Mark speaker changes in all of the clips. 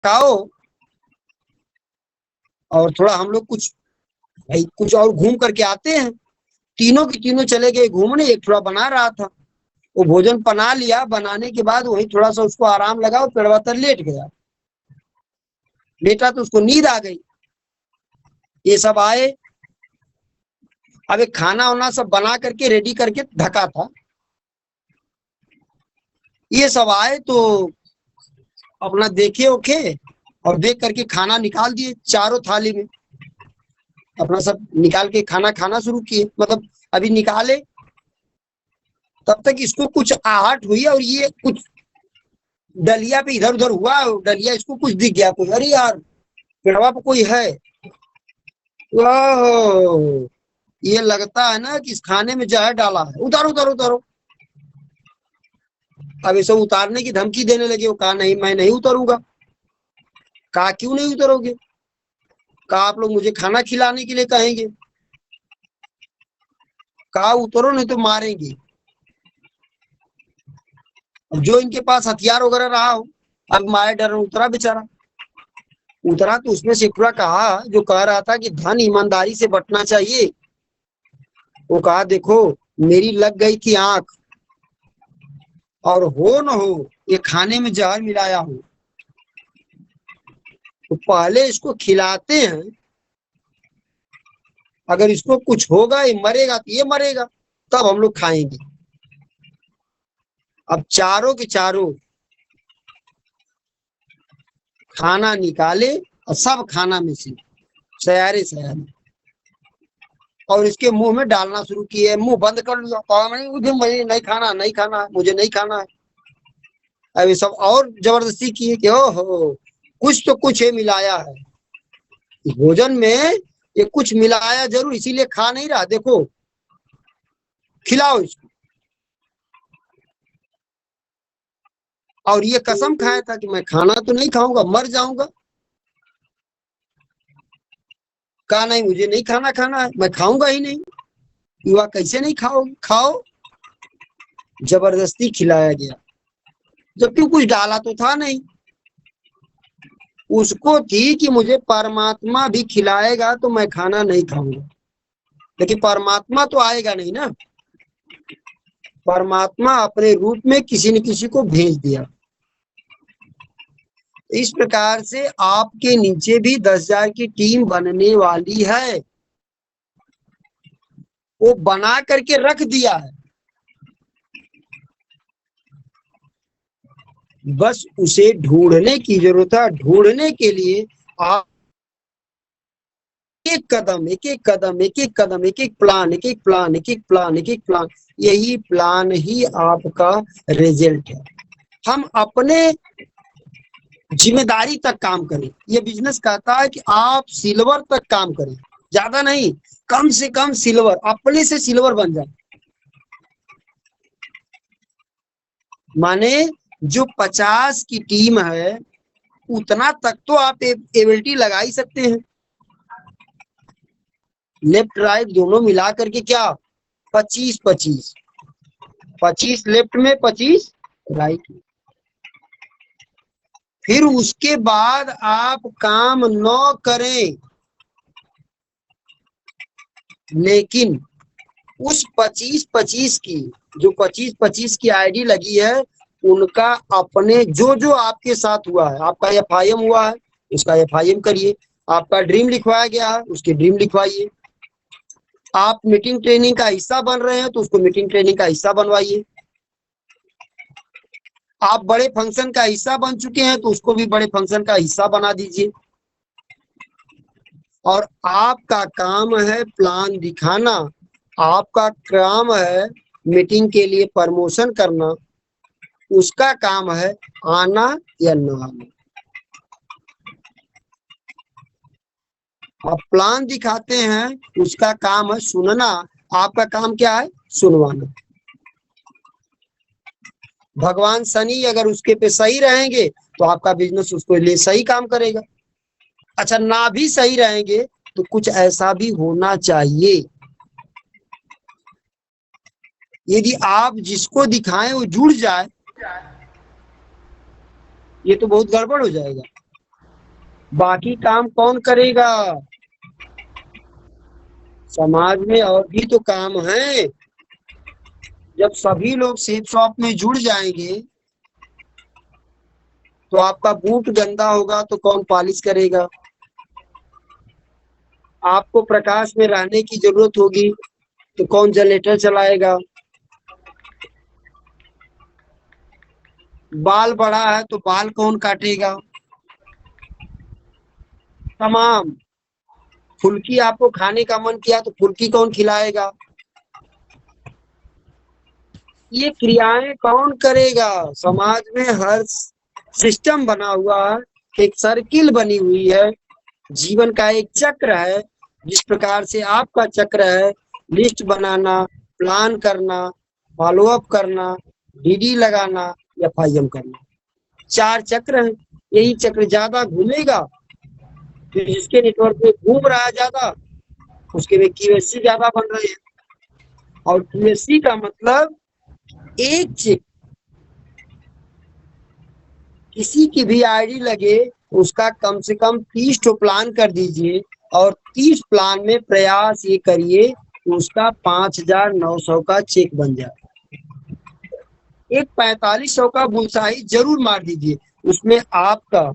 Speaker 1: पकाओ और थोड़ा हम लोग कुछ और घूम करके आते हैं। तीनों की तीनों चले गए घूमने। एक थोड़ा बना रहा था, वो भोजन बना लिया, बनाने के बाद वही थोड़ा सा उसको आराम लगा और पेड़वा तर लेट गया। लेटा तो उसको नींद आ गई। ये सब आए, अब एक खाना वाना सब बना करके रेडी करके ढका था। ये सब आए तो अपना देखे ओखे और देख करके खाना निकाल दिए चारों थाली में। अपना सब निकाल के खाना खाना शुरू किए। मतलब अभी निकाले तब तक इसको कुछ आहट हुई और ये कुछ डलिया पे इधर उधर हुआ। डलिया इसको कुछ दिख गया, कोई, अरे यार पेड़वा पे कोई है। ओह, ये लगता है ना कि इस खाने में जहर डाला है, उतारो उतारो उतारो। अब इसे उतारने की धमकी देने लगे। वो कहा नहीं, मैं नहीं उतरूंगा। कहा क्यों नहीं उतरोगे? कहा आप लोग मुझे खाना खिलाने के लिए कहेंगे। कहा उतरो नहीं तो मारेंगे। अब जो इनके पास हथियार वगैरह रहा हो, अब मारे डर उतरा बेचारा। उतरा तो उसमें से पूरा कहा, जो कह रहा था कि धन ईमानदारी से बटना चाहिए, वो कहा देखो मेरी लग गई थी आंख, और हो न हो ये खाने में जहर मिलाया हो, तो पहले इसको खिलाते हैं। अगर इसको कुछ होगा, ये मरेगा तो ये मरेगा, तब हम लोग खाएंगे। अब चारों के चारों खाना निकाले और सब खाना में से सयारे सयारे और इसके मुंह में डालना शुरू किए। मुंह बंद कर लिया, मुझे नहीं खाना, नहीं खाना, मुझे नहीं खाना है। अब ये सब और जबरदस्ती किए कि ओहो कुछ तो कुछ ये मिलाया है भोजन में, ये कुछ मिलाया जरूर, इसीलिए खा नहीं रहा, देखो खिलाओ इसको। और ये कसम खाया था कि मैं खाना तो नहीं खाऊंगा, मर जाऊंगा। कहा नहीं, मुझे नहीं खाना खाना है, मैं खाऊंगा ही नहीं। युवा कैसे नहीं खाओ? खाओ। जबरदस्ती खिलाया गया, जबकि कुछ डाला तो था नहीं। उसको थी कि मुझे परमात्मा भी खिलाएगा तो मैं खाना नहीं खाऊंगा, लेकिन परमात्मा तो आएगा नहीं ना। परमात्मा अपने रूप में किसी न किसी को भेज दिया। इस प्रकार से आपके नीचे भी 10,000 की टीम बनने वाली है। वो बना करके रख दिया है, बस उसे ढूंढने की जरूरत है। ढूंढने के लिए आप एक कदम एक एक कदम एक एक कदम एक एक प्लान एक एक प्लान एक एक प्लान एक एक प्लान, यही प्लान ही आपका रिजल्ट है। हम अपने जिम्मेदारी तक काम करें। ये बिजनेस कहता है कि आप सिल्वर तक काम करें, ज्यादा नहीं, कम से कम सिल्वर, अपने से सिल्वर बन जाए। माने जो 50 की टीम है उतना तक तो आप एबिलिटी लगा ही सकते हैं। लेफ्ट राइट दोनों मिला करके क्या 25-25, 25 लेफ्ट में 25 राइट में। फिर उसके बाद आप काम न करें, लेकिन उस 25-25 की, जो 25-25 की आईडी लगी है, उनका अपने जो जो आपके साथ हुआ है, आपका FIM हुआ है उसका FIM करिए, आपका ड्रीम लिखवाया गया है उसके ड्रीम लिखवाइए, आप मीटिंग ट्रेनिंग का हिस्सा बन रहे हैं तो उसको मीटिंग ट्रेनिंग का हिस्सा बनवाइए, आप बड़े फंक्शन का हिस्सा बन चुके हैं तो उसको भी बड़े फंक्शन का हिस्सा बना दीजिए। और आपका काम है प्लान दिखाना, आपका काम है मीटिंग के लिए प्रमोशन करना, उसका काम है आना या न आना। आप प्लान दिखाते हैं, उसका काम है सुनना, आपका काम क्या है? सुनवाना। भगवान शनि अगर उसके पे सही रहेंगे तो आपका बिजनेस उसको लिए सही काम करेगा। अच्छा, ना भी सही रहेंगे तो कुछ ऐसा भी होना चाहिए, यदि आप जिसको दिखाएं वो जुड़ जाए, ये तो बहुत गड़बड़ हो जाएगा। बाकी काम कौन करेगा? समाज में और भी तो काम है। जब सभी लोग सेफ शॉप में जुड़ जाएंगे तो आपका बूट गंदा होगा तो कौन पॉलिश करेगा? आपको प्रकाश में रहने की जरूरत होगी तो कौन जनरेटर चलाएगा? बाल बड़ा है तो बाल कौन काटेगा? तमाम। फुल्की आपको खाने का मन किया तो फुल्की कौन खिलाएगा? ये क्रियाएं कौन करेगा? समाज में हर सिस्टम बना हुआ है, एक सर्किल बनी हुई है, जीवन का एक चक्र है। जिस प्रकार से आपका चक्र है, लिस्ट बनाना, प्लान करना, फॉलो अप करना, डीडी लगाना, एफआईएम करना, 4 चक्र हैं। यही चक्र ज्यादा घूमेगा तो जिसके नेटवर्क में घूम रहा है ज्यादा उसके में क्यूएससी ज्यादा बन रहे हैं। और क्यूएससी का मतलब एक चेक, किसी की भी आईडी लगे उसका कम से कम 30 तो प्लान कर दीजिए और 30 प्लान में प्रयास ये करिए कि उसका 5,900 का चेक बन जाए। एक 4500 का बुलसाही जरूर मार दीजिए, उसमें आपका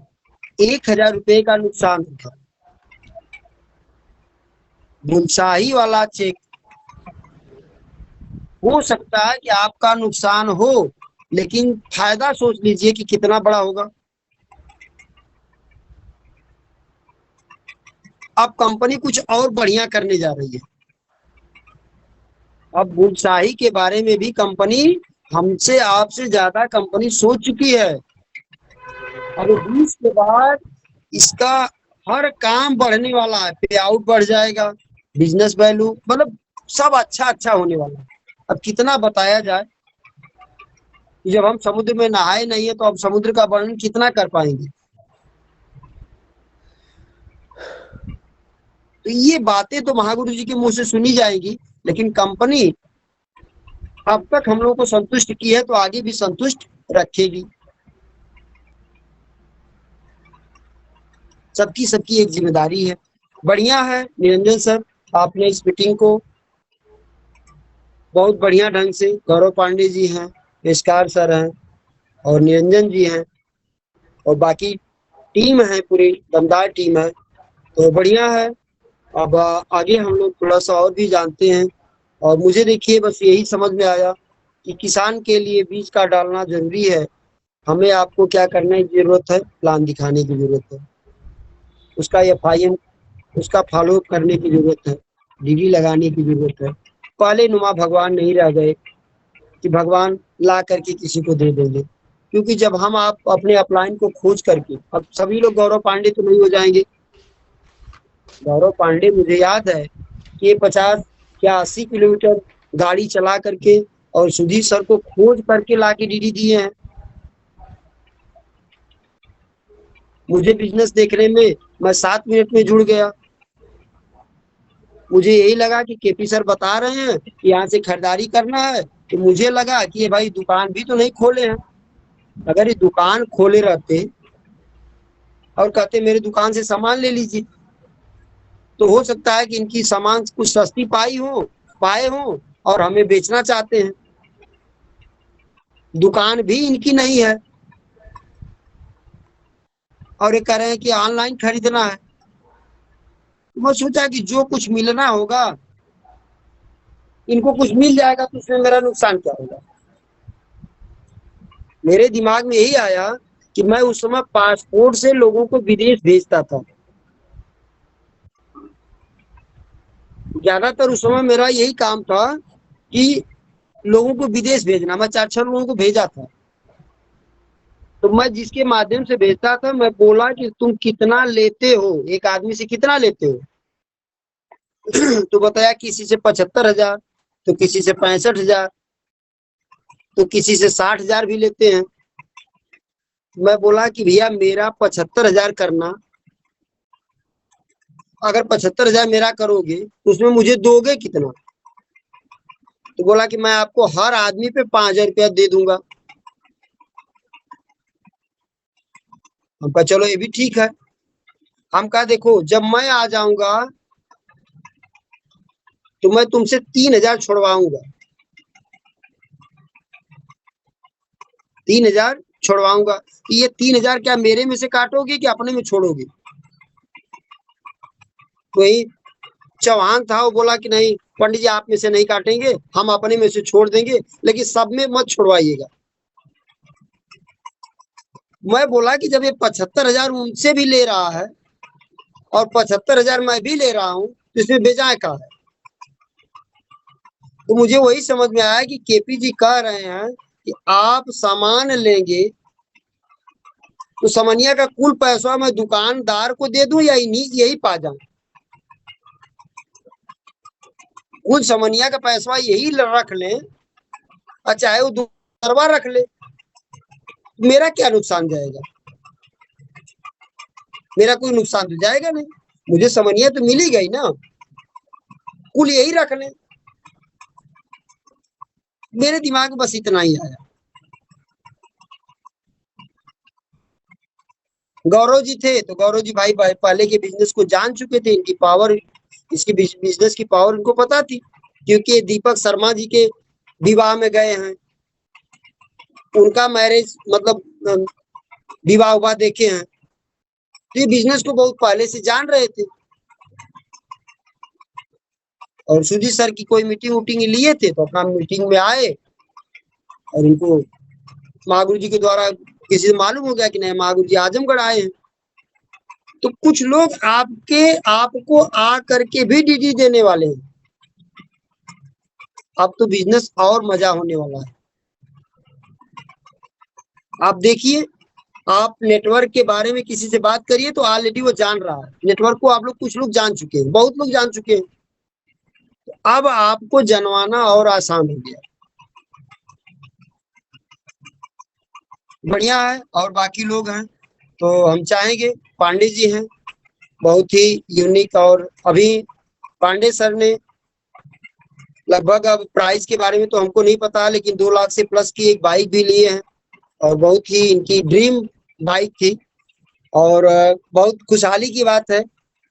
Speaker 1: 1,000 रुपए का नुकसान होगा। बुलसाही वाला चेक हो सकता है कि आपका नुकसान हो, लेकिन फायदा सोच लीजिए कि कितना बड़ा होगा। अब कंपनी कुछ और बढ़िया करने जा रही है। अब बुलशाही के बारे में भी कंपनी हमसे आपसे ज्यादा कंपनी सोच चुकी है। अब 20 के बाद इसका हर काम बढ़ने वाला है, पे आउट बढ़ जाएगा, बिजनेस वैल्यू मतलब सब अच्छा अच्छा होने वाला है। अब कितना बताया जाए, जब हम समुद्र में नहाए नहीं है तो अब समुद्र का वर्णन कितना कर पाएंगे। तो ये बातें तो महागुरु जी के मुंह से सुनी जाएगी, लेकिन कंपनी अब तक हम लोगों को संतुष्ट की है तो आगे भी संतुष्ट रखेगी। सबकी सबकी एक जिम्मेदारी है। बढ़िया है निरंजन सर, आपने इस मीटिंग को बहुत बढ़िया ढंग से, गौरव पांडे जी हैं, पेशकार सर हैं और निरंजन जी हैं और बाकी टीम है, पूरी दमदार टीम है, तो बढ़िया है। अब आगे हम लोग थोड़ा सा और भी जानते हैं। और मुझे देखिए बस यही समझ में आया कि किसान के लिए बीज का डालना जरूरी है। हमें आपको क्या करने की जरूरत है, प्लान दिखाने की जरूरत है, उसका एफआईएम, उसका फॉलो करने की जरूरत है, डीडी लगाने की जरूरत है। पहले नुमा भगवान नहीं रह गए कि भगवान ला करके किसी को दे देंगे, क्योंकि जब हम आप अपने अपलाइन को खोज करके, अब सभी लोग गौरव पांडे तो नहीं हो जाएंगे। गौरव पांडे मुझे याद है कि ये 50 या 80 किलोमीटर गाड़ी चला करके और सुधीर सर को खोज करके ला के डीडी दिए हैं। मुझे बिजनेस देखने में मैं 7 मिनट में जुड़ गया। मुझे यही लगा कि केपी सर बता रहे हैं कि यहाँ से खरीदारी करना है, तो मुझे लगा कि ये भाई दुकान भी तो नहीं खोले हैं। अगर ये दुकान खोले रहते और कहते मेरे दुकान से सामान ले लीजिए, तो हो सकता है कि इनकी सामान कुछ सस्ती पाए हो और हमें बेचना चाहते हैं। दुकान भी इनकी नहीं है और ये कह रहे हैं कि ऑनलाइन खरीदना है। मैं सोचा कि जो कुछ मिलना होगा इनको कुछ मिल जाएगा, तो इसमें मेरा नुकसान क्या होगा। मेरे दिमाग में यही आया कि मैं उस समय पासपोर्ट से लोगों को विदेश भेजता था। ज्यादातर उस समय मेरा यही काम था कि लोगों को विदेश भेजना। मैं 4-6 लोगों को भेजा था। तो मैं जिसके माध्यम से भेजता था, मैं बोला कि तुम कितना लेते हो, एक आदमी से कितना लेते हो। तो बताया किसी से 75,000, तो किसी से 65,000, तो किसी से 60,000 भी लेते हैं। मैं बोला कि भैया मेरा 75,000 करना, अगर 75,000 मेरा करोगे तो उसमें मुझे दोगे कितना। तो बोला कि मैं आपको हर आदमी पे 5,000 रुपया दे दूंगा। हम कहा चलो ये भी ठीक है। हम कहा देखो जब मैं आ जाऊंगा तो मैं तुमसे 3,000 छुड़वाऊंगा, 3,000 छुड़वाऊंगा। तो ये 3,000 क्या मेरे में से काटोगे कि अपने में छोड़ोगे? कोई चौहान था, वो बोला कि नहीं पंडित जी आप में से नहीं काटेंगे, हम अपने में से छोड़ देंगे, लेकिन सब में मत छुड़वाइएगा। मैं बोला कि जब ये 75,000 उनसे भी ले रहा है और 75,000 मैं भी ले रहा हूँ, तो इसमें बेजाय का है। तो मुझे वही समझ में आया कि केपी जी कह रहे हैं कि आप सामान लेंगे तो समनिया का कुल पैसा मैं दुकानदार को दे दूं या यही पा जाऊं? कुल समनिया का पैसा यही रख लें और चाहे वो दुकानदारवा रख ले, मेरा क्या नुकसान जाएगा? मेरा कोई नुकसान तो जाएगा नहीं, मुझे समनिया तो मिल ही गई ना, कुल यही रख लें। मेरे दिमाग में बस इतना ही आया। गौरव जी थे तो गौरव जी भाई पहले के बिजनेस को जान चुके थे, इनकी पावर, इसकी बिजनेस की पावर इनको पता थी, क्योंकि दीपक शर्मा जी के विवाह में गए हैं, उनका मैरिज मतलब विवाह उवाह देखे हैं, तो ये बिजनेस को बहुत पहले से जान रहे थे। और सुजीत सर की कोई मीटिंग वूटिंग लिए थे तो अपना मीटिंग में आए और इनको महागुरु जी के द्वारा किसी से मालूम हो गया कि नहीं महागुरु जी आजमगढ़ आए हैं। तो कुछ लोग आपको आ करके भी डीडी देने वाले हैं। अब तो बिजनेस और मजा होने वाला है। आप देखिए, आप नेटवर्क के बारे में किसी से बात करिए तो ऑलरेडी वो जान रहा है, नेटवर्क को आप लोग कुछ लोग जान चुके हैं, बहुत लोग जान चुके हैं। तो अब आपको जनवाना और आसान हो गया, बढ़िया है। और बाकी लोग हैं तो हम चाहेंगे, पांडे जी हैं बहुत ही यूनिक, और अभी पांडे सर ने लगभग, अब प्राइस के बारे में तो हमको नहीं पता, लेकिन 2 लाख से प्लस की एक बाइक भी लिए हैं और बहुत ही इनकी ड्रीम बाइक थी। और बहुत खुशहाली की बात है,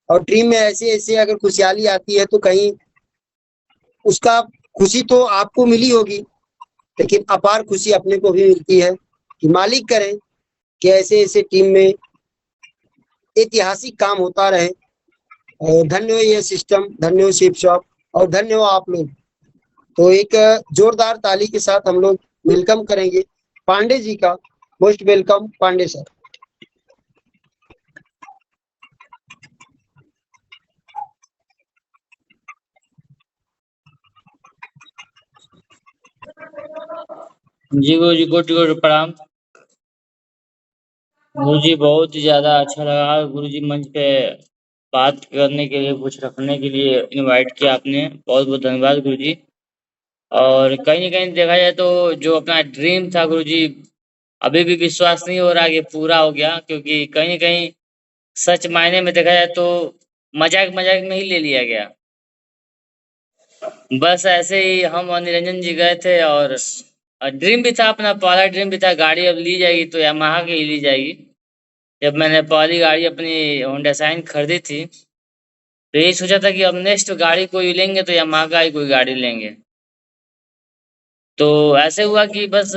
Speaker 1: और ड्रीम में ऐसे ऐसे अगर खुशहाली आती है तो कहीं उसका खुशी तो आपको मिली होगी, लेकिन अपार खुशी अपने को भी मिलती है कि मालिक करें कि ऐसे ऐसे टीम में ऐतिहासिक काम होता रहे। और धन्य हो ये सिस्टम, धन्य हो शिप शॉप, और धन्य हो आप लोग। तो एक जोरदार ताली के साथ हम लोग वेलकम करेंगे पांडे जी का। Most welcome Pandey sir.
Speaker 2: जी गुरु जी, गुड गुड प्रणाम। गुरु जी बहुत ही ज्यादा अच्छा लगा गुरु जी मंच पे बात करने के लिए, कुछ रखने के लिए इनवाइट किया आपने, बहुत बहुत धन्यवाद गुरु जी। और कहीं ना कहीं देखा जाए तो जो अपना ड्रीम था गुरु जी, अभी भी विश्वास नहीं हो रहा कि पूरा हो गया, क्योंकि कहीं ना कहीं सच मायने में देखा जाए तो मजाक मजाक में ही ले लिया गया। बस ऐसे ही हम और निरंजन जी गए थे, और ड्रीम भी था, अपना पहला ड्रीम भी था, गाड़ी अब ली जाएगी तो यामाहा की ही ली जाएगी। जब मैंने पहली गाड़ी अपनी होंडा शाइन खरीदी थी, तो यही सोचा था कि अब नेक्स्ट गाड़ी कोई लेंगे तो यामाहा का ही कोई गाड़ी लेंगे। तो ऐसे हुआ कि बस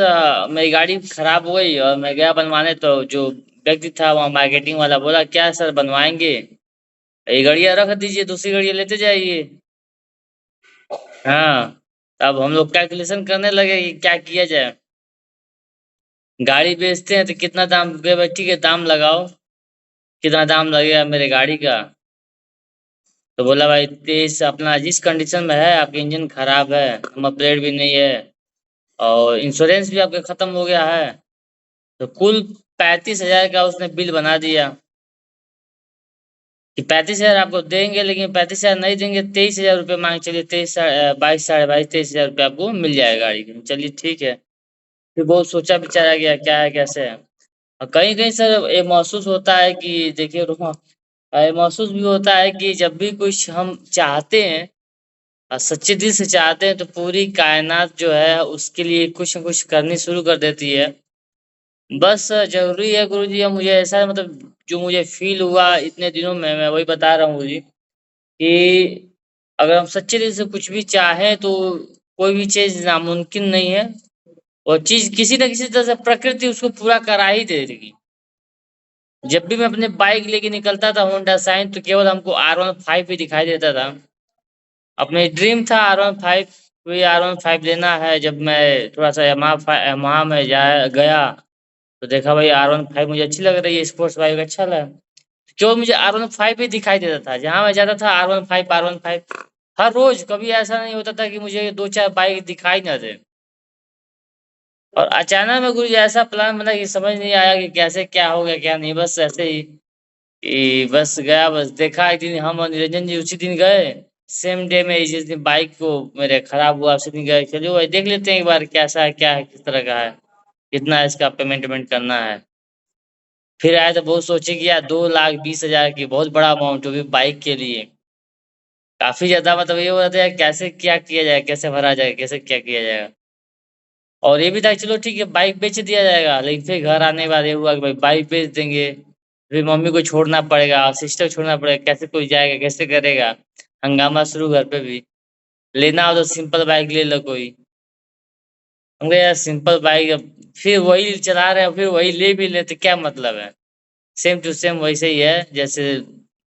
Speaker 2: मेरी गाड़ी खराब हो गई और मैं गया बनवाने, तो जो व्यक्ति था वहाँ मार्केटिंग वाला बोला क्या सर बनवाएंगे, ये गाड़ियाँ रख दीजिए, दूसरी गाड़ियाँ लेते जाइए। हाँ, अब हम लोग कैलकुलेशन करने लगे कि क्या किया जाए। गाड़ी बेचते हैं तो कितना दाम, ठीक है दाम लगाओ, कितना दाम लगेगा मेरे गाड़ी का। तो बोला भाई तेईस अपना जिस कंडीशन में है, आपकी इंजन खराब है, नंबर प्लेट भी नहीं है और इंश्योरेंस भी आपका खत्म हो गया है, तो कुल 35,000 का उसने बिल बना दिया कि 35,000 आपको देंगे, लेकिन 35,000 नहीं देंगे, 23,000 रुपये मांग चलिए, 23 22 साढ़े 22 23,000 रुपये आपको मिल जाएगा गाड़ी की। चलिए ठीक है। फिर बहुत सोचा विचारा गया क्या है कैसे है। और कहीं कहीं सर ये महसूस होता है कि देखिए ये महसूस भी होता है कि जब भी कुछ हम चाहते हैं और सच्चे दिल से चाहते हैं, तो पूरी कायनात जो है उसके लिए कुछ न कुछ करनी शुरू कर देती है। बस जरूरी है गुरुजी। अब मुझे ऐसा मतलब जो मुझे फील हुआ इतने दिनों में, मैं वही बता रहा हूँ गुरुजी कि अगर हम सच्चे दिल से कुछ भी चाहें तो कोई भी चीज नामुमकिन नहीं है। और चीज किसी न किसी तरह से प्रकृति उसको पूरा करा ही देगी। जब भी मैं अपने बाइक लेके निकलता था होंडा शाइन, तो केवल हमको R15 ही दिखाई देता था। अपने ड्रीम था R15, वही R15 लेना है। जब मैं थोड़ा सा यामाहा में गया तो देखा भाई R15 मुझे अच्छी लग रही है, स्पोर्ट्स बाइक अच्छा लगा। केवल मुझे R15 ही दिखाई देता था। जहाँ मैं जाता था R15 हर रोज। कभी ऐसा नहीं होता था कि मुझे दो चार बाइक दिखाई ना दे। और अचानक में गुरुजी ऐसा प्लान बना कि समझ नहीं आया कि कैसे क्या हो गया क्या नहीं। बस ऐसे ही कि बस गया, बस देखा। एक दिन हम और निरंजन जी उसी दिन गए, सेम डे में। जिस दिन बाइक को मेरे खराब हुआ उसी दिन गए, चलो भाई देख लेते हैं एक बार कैसा है, क्या है, किस तरह का है, कितना इसका पेमेंट वेमेंट करना है। फिर आए तो बहुत सोचे कि यार 2,20,000 की बहुत बड़ा अमाउंट, वो भी बाइक के लिए काफी ज्यादा। मतलब ये हो रहा था यार कैसे क्या किया जाए, कैसे भरा जाए, कैसे क्या किया जाएगा। और ये भी था कि चलो ठीक है बाइक बेच दिया जाएगा। लेकिन फिर घर आने के बाद ये हुआ कि भाई बाइक बेच देंगे, फिर मम्मी को छोड़ना पड़ेगा, सिस्टर को छोड़ना पड़ेगा, कैसे कोई जाएगा, कैसे करेगा। हंगामा शुरू घर पे भी। लेना हो तो सिंपल बाइक ले लो कोई। हम कहे यार सिंपल बाइक, अब फिर वही चला रहे हैं, फिर वही ले भी ले तो क्या मतलब है। सेम टू सेम वैसे ही है जैसे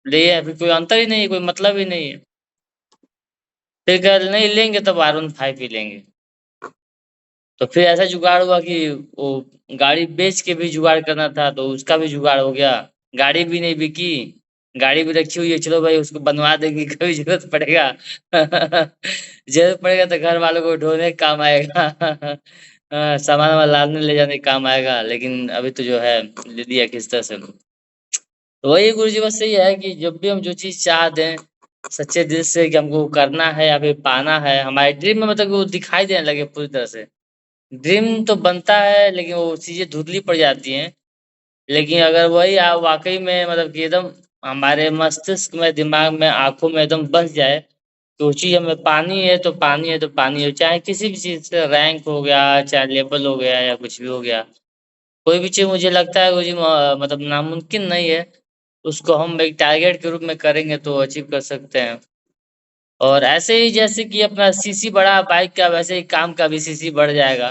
Speaker 2: लिए हैं, फिर कोई अंतर ही नहीं है, कोई मतलब ही नहीं है। फिर कह नहीं लेंगे तब R15 ही लेंगे। तो फिर ऐसा जुगाड़ हुआ कि वो गाड़ी बेच के भी जुगाड़ करना था, तो उसका भी जुगाड़ हो गया। गाड़ी भी नहीं बिकी, गाड़ी भी रखी हुई है। चलो भाई उसको बनवा देंगे, कभी जरूरत पड़ेगा जरूरत पड़ेगा तो घर वालों को ढोने का काम आएगा सामान वामान लादने ले जाने का काम आएगा। लेकिन अभी तो जो है ले दिया किस तरह से। तो वही गुरुजी बस यही है कि जब भी हम जो चीज चाहते हैं सच्चे दिल से कि हमको करना है या फिर पाना है, हमारे ड्रीम में मतलब वो दिखाई देने लगे पूरी तरह से। ड्रीम तो बनता है लेकिन वो चीज़ें धुंधली पड़ जाती हैं। लेकिन अगर वही वाक़ई में मतलब कि एकदम हमारे मस्तिष्क में, दिमाग में, आँखों में एकदम बस जाए, तो वो चीज़ हमें पानी है तो पानी है तो पानी है। चाहे किसी भी चीज़ से रैंक हो गया, चाहे लेवल हो गया या कुछ भी हो गया। कोई भी चीज़ मुझे लगता है वो जी मतलब नामुमकिन नहीं है। उसको हम एक टारगेट के रूप में करेंगे तो अचीव कर सकते हैं। और ऐसे ही जैसे कि अपना सीसी बढ़ा बाइक का, वैसे ही काम का भी सीसी बढ़ जाएगा।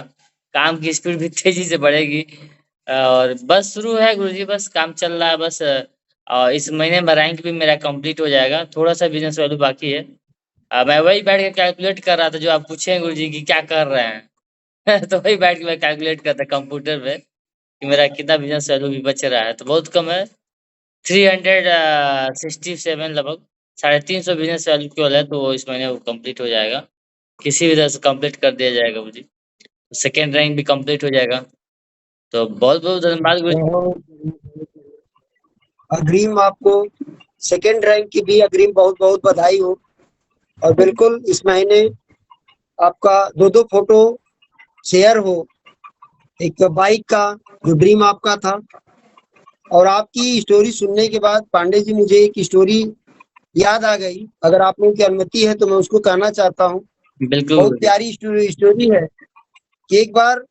Speaker 2: काम की स्पीड भी तेज़ी से बढ़ेगी। और बस शुरू है गुरुजी, बस काम चल रहा है बस। इस महीने में रैंक भी मेरा कंप्लीट हो जाएगा। थोड़ा-सा बिज़नेस वैल्यू बाकी है। मैं वही बैठ के कैलकुलेट कर रहा था जो आप पूछे हैं गुरुजी कि क्या कर रहे हैं? तो वही बैठ के मैं कैलकुलेट कर था कंप्यूटर पे कि मेरा कितना बिज़नेस वैल्यू भी बच रहा है। तो बहुत कम है, 367 लगभग, 350 बिज़नेस वैल्यू केवल है, तो वो इस महीने वो कंप्लीट हो जाएगा। किसी भी तरह से कंप्लीट कर दिया जाएगा मुझे। सेकंड रैंक भी कंप्लीट हो जाएगा। तो बहुत-बहुत धन्यवाद गुरुजी।
Speaker 1: अग्रिम आपको सेकंड रैंक की भी अग्रिम बहुत बहुत बधाई हो। और बिल्कुल इस महीने आपका 2-2 फोटो शेयर हो, एक बाइक का जो ड्रीम आपका था। और आपकी स्टोरी सुनने के बाद पांडे जी मुझे एक स्टोरी याद आ गई। अगर आप लोगों की अनुमति है तो मैं उसको कहना चाहता हूँ।
Speaker 2: बिल्कुल
Speaker 1: बहुत
Speaker 2: गुरुजी।
Speaker 1: प्यारी स्टोरी है कि एक बार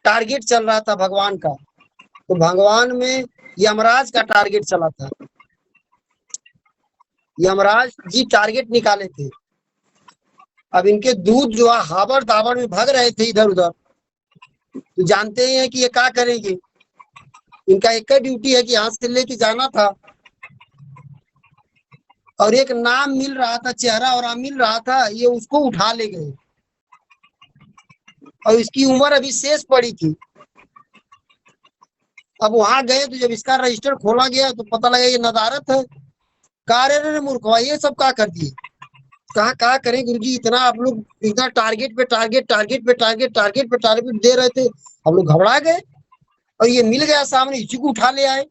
Speaker 1: टारगेट चल रहा था भगवान का, तो भगवान में यमराज का टारगेट चला था। यमराज जी टारगेट निकाले थे। अब इनके दूत जो है हावड़ दावड़ में भाग रहे थे इधर उधर। तो जानते ही हैं कि ये क्या करेंगे। इनका एक ही ड्यूटी है कि यहाँ से लेके जाना था। और एक नाम मिल रहा था, चेहरा और मिल रहा था, ये उसको उठा ले गए। और इसकी उम्र अभी शेष पड़ी थी। अब वहां गए तो जब इसका रजिस्टर खोला गया तो पता लगा ये नदारत है। कार्य मूर्खवा ये सब क्या कर दिए। कहा करें गुरुजी, इतना आप लोग इतना टारगेट पे टारगेट, टारगेट पे टारगेट, टारगेट पे टारगेट दे रहे थे। हम लोग घबरा गए और ये मिल गया सामने, इसी को उठा ले आए।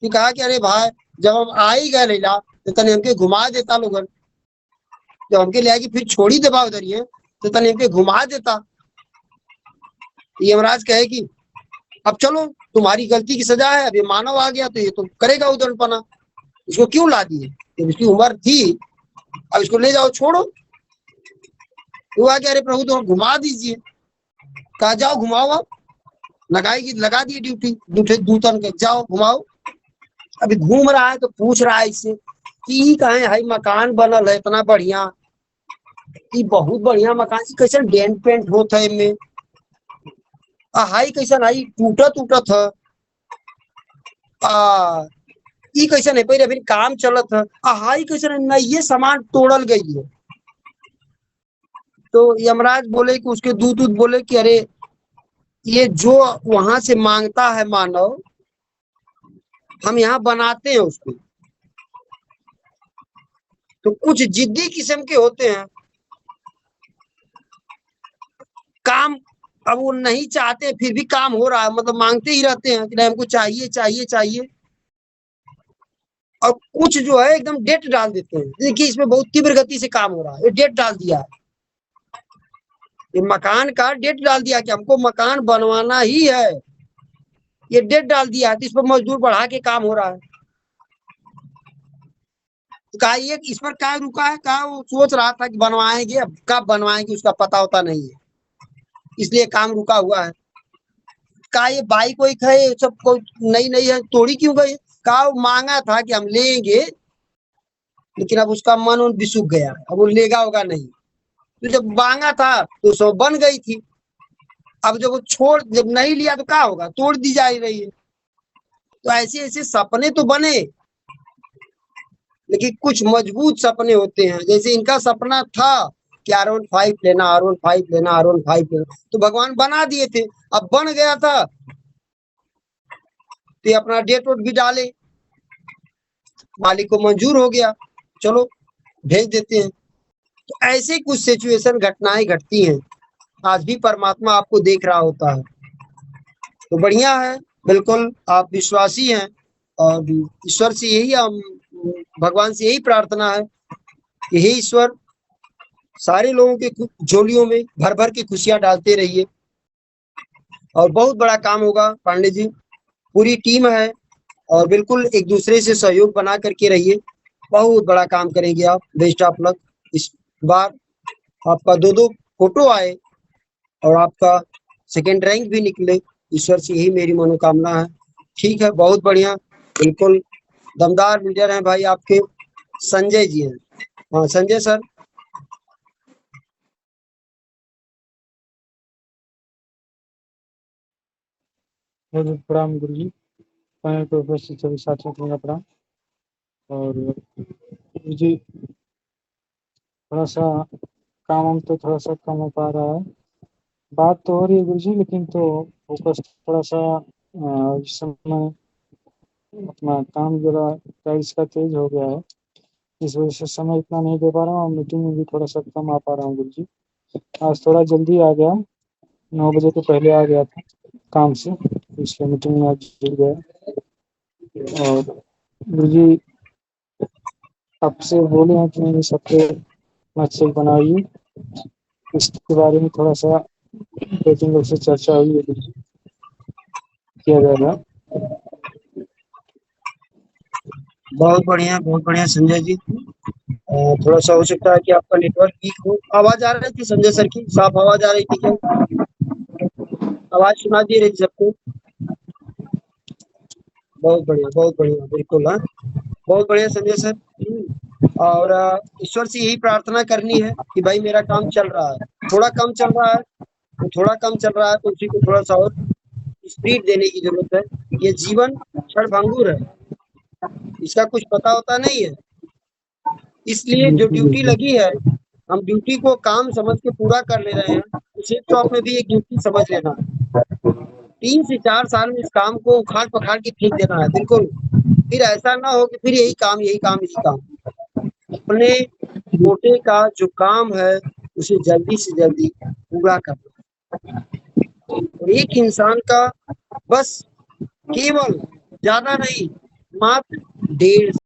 Speaker 1: कि कहा कि अरे भाई जब हम आ ही गए लेला तो तने हमके घुमा देता लोगन। जब हमके ले आएगी फिर छोड़ी देबा उधर ये, तो तने हमके घुमा देता। यमराज कहे कि अब चलो तुम्हारी गलती की सजा है, अब ये मानव आ गया तो ये तो करेगा उधड़पना। इसको क्यों ला दिए, जब इसकी उम्र थी। अब इसको ले जाओ छोड़ो। हुआ कि अरे प्रभु तो घुमा दीजिए। कहा जाओ घुमाओ आप। लगाएगी, लगा दी ड्यूटी, दूतन के जाओ घुमाओ। अभी घूम रहा है तो पूछ रहा है इससे कि कहे हाई मकान बनल है इतना बढ़िया, कि बहुत बढ़िया मकान, कैसे डेंट पेंट होता है इनमें, हाई कैसन हाई टूटत उटत है, ई कैसन है पहले अभी काम चलत है, हाई कैसन है नहीं, ये सामान तोड़ल गई है। तो यमराज बोले कि उसके दूत बोले कि अरे ये जो वहां से मांगता है मानव, हम यहाँ बनाते हैं उसको। तो कुछ जिद्दी किस्म के होते हैं, काम अब वो नहीं चाहते फिर भी काम हो रहा है, मतलब मांगते ही रहते हैं कि हमको चाहिए चाहिए चाहिए। और कुछ जो है एकदम डेट डाल देते हैं, देखिए इसमें बहुत तीव्र गति से काम हो रहा है, ये डेट डाल दिया है, ये मकान का डेट डाल दिया कि हमको मकान बनवाना ही है, ये डेट डाल दिया है, तो इस पर मजदूर बढ़ा के काम हो रहा है। तो कहा ये इस पर क्या रुका है, कहा वो सोच रहा था कि बनवाएंगे, अब कब बनवाएंगे उसका पता होता नहीं है, इसलिए काम रुका हुआ है। कहा ये बाइक वाइक है सब कोई नई नई है, तोड़ी क्यों गई, कहा मांगा था कि हम लेंगे, लेकिन अब उसका मन उन बिसुक गया, अब वो लेगा होगा नहीं। तो जब मांगा था तो सब बन गई थी, अब जब वो छोड़ जब नहीं लिया तो क्या होगा, तोड़ दी जा रही है। तो ऐसे ऐसे सपने तो बने, लेकिन कुछ मजबूत सपने होते हैं। जैसे इनका सपना था कि R15 लेना, R15 लेना, R15 लेना, तो भगवान बना दिए थे, अब बन गया था तो अपना डेट वोट भी डाले, मालिक को मंजूर हो गया, चलो भेज देते हैं। तो ऐसे कुछ सिचुएशन घटनाएं घटती हैं, आज भी परमात्मा आपको देख रहा होता है। तो बढ़िया है, बिल्कुल आप विश्वासी हैं, और ईश्वर से यही हम भगवान से यही प्रार्थना है कि हे ईश्वर सारे लोगों के झोलियों में भर भर के खुशियां डालते रहिए, और बहुत बड़ा काम होगा पांडे जी, पूरी टीम है, और बिल्कुल एक दूसरे से सहयोग बना करके रहिए, बहुत बड़ा काम करेंगे आप। बेस्ट ऑफ लक, इस बार आपका 2-2 फोटो आए और आपका सेकंड रैंक भी निकले, ईश्वर से यही मेरी मनोकामना है। ठीक है, बहुत बढ़िया, बिल्कुल दमदार लीडर हैं भाई आपके, संजय जी हैं। हाँ संजय सर।
Speaker 3: प्रणाम गुरु जी, पैनल पर उपस्थित सभी साथियों को मेरा प्रणाम। और गुरु जी थोड़ा सा काम तो थोड़ा सा कम हो पा रहा है, बात तो हो रही है गुरु जी, लेकिन तो फोकस थोड़ा सा इस समय अपना काम जरा टाइल्स का तेज हो गया है, इस वजह से समय इतना नहीं दे पा रहा हूँ, और मीटिंग में भी थोड़ा सा कम आ पा रहा हूँ गुरु जी। आज थोड़ा जल्दी आ गया, 9 बजे के पहले आ गया था काम से, इसलिए मीटिंग में आज जुड़ गया। और गुरु जी आपसे बोले हैं कि मेरे सबसे अच्छे बनाइए, इसके बारे में थोड़ा सा मीटिंग लोग से चर्चा हुई है, किया जाएगा।
Speaker 1: बहुत बढ़िया संजय जी, थोड़ा सा हो सकता है कि आपका नेटवर्क वीक हो। आवाज आ रही थी संजय सर की, साफ आवाज आ रही थी क्या, आवाज सुना दे रही थी सबको? बहुत बढ़िया बिल्कुल। हाँ बहुत बढ़िया संजय सर। और ईश्वर से यही प्रार्थना करनी है कि भाई मेरा काम चल रहा है, थोड़ा कम चल रहा है, तो उसी को थोड़ा सा और स्पीड देने की जरूरत है। ये जीवन क्षणभंगुर है, इसका कुछ पता होता नहीं है, इसलिए जो ड्यूटी लगी है हम ड्यूटी को काम समझ के पूरा कर ले रहे हैं, उसे तो आपने भी एक ड्यूटी समझ लेना है। 3 से 4 साल में इस काम को उखाड़ पखाड़ के फेंक देना है, बिल्कुल। फिर ऐसा ना हो कि फिर यही काम। अपने कोटे का जो काम है उसे जल्दी से जल्दी पूरा करना। और एक इंसान का बस केवल, ज्यादा नहीं, मात्र 1.5